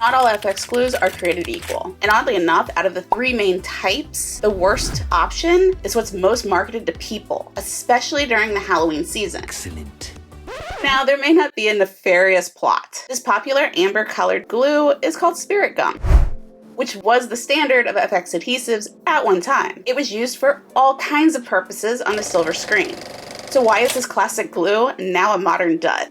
Not all FX glues are created equal. And oddly enough, out of the 3 main types, the worst option is what's most marketed to people, especially during the Halloween season. Excellent. Now, there may not be a nefarious plot. This popular amber-colored glue is called spirit gum, which was the standard of FX adhesives at one time. It was used for all kinds of purposes on the silver screen. So why is this classic glue now a modern dud?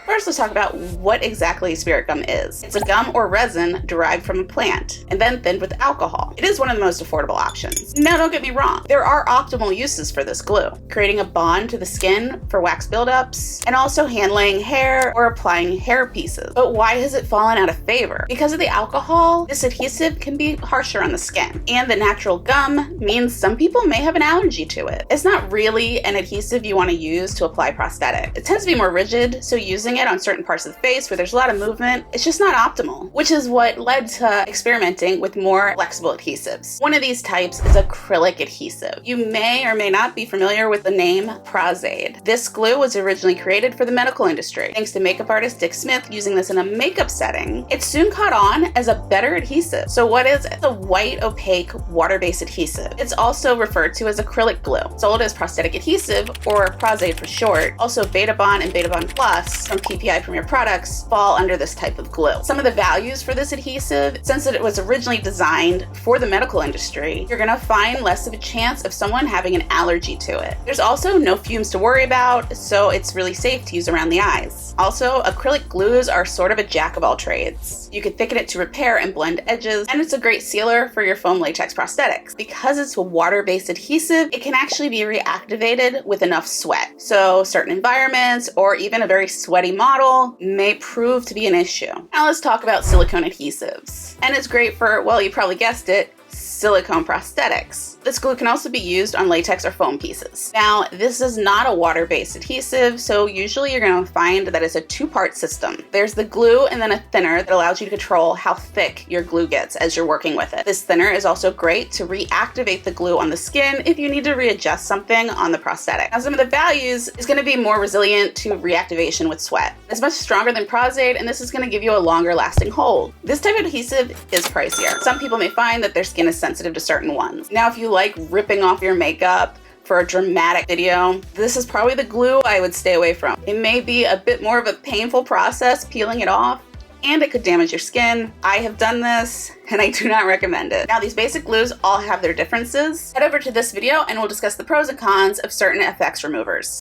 First, let's talk about what exactly spirit gum is. It's a gum or resin derived from a plant and then thinned with alcohol. It is one of the most affordable options. Now, don't get me wrong. There are optimal uses for this glue, creating a bond to the skin for wax buildups, and also handling hair or applying hair pieces. But why has it fallen out of favor? Because of the alcohol, this adhesive can be harsher on the skin, and the natural gum means some people may have an allergy to it. It's not really an adhesive you want to use to apply prosthetic. It tends to be more rigid, so using it on certain parts of the face where there's a lot of movement, it's just not optimal, which is what led to experimenting with more flexible adhesives. One of these types is acrylic adhesive. You may or may not be familiar with the name Prosaide. This glue was originally created for the medical industry. Thanks to makeup artist Dick Smith using this in a makeup setting, it soon caught on as a better adhesive. So what is it? It's a white, opaque, water-based adhesive. It's also referred to as acrylic glue, sold as prosthetic adhesive, or Prosaide for short. Also, Betabond and Betabond Plus from PPI Premier products fall under this type of glue. Some of the values for this adhesive, since it was originally designed for the medical industry, you're gonna find less of a chance of someone having an allergy to it. There's also no fumes to worry about, so it's really safe to use around the eyes. Also, acrylic glues are sort of a jack of all trades. You can thicken it to repair and blend edges, and it's a great sealer for your foam latex prosthetics. Because it's a water-based adhesive, it can actually be reactivated with enough sweat. So certain environments, or even a very sweaty model, may prove to be an issue. Now let's talk about silicone adhesives. And it's great for, well, you probably guessed it, silicone prosthetics. This glue can also be used on latex or foam pieces. Now, this is not a water-based adhesive, so usually you're going to find that it's a 2-part system. There's the glue and then a thinner that allows you to control how thick your glue gets as you're working with it. This thinner is also great to reactivate the glue on the skin if you need to readjust something on the prosthetic. Now, some of the values is going to be more resilient to reactivation with sweat. It's much stronger than Prosaide, and this is going to give you a longer lasting hold. This type of adhesive is pricier. Some people may find that their skin is sensitive to certain ones. Now, if you like ripping off your makeup for a dramatic video, this is probably the glue I would stay away from. It may be a bit more of a painful process peeling it off, and it could damage your skin. I have done this, and I do not recommend it. Now, these basic glues all have their differences. Head over to this video and we'll discuss the pros and cons of certain FX removers.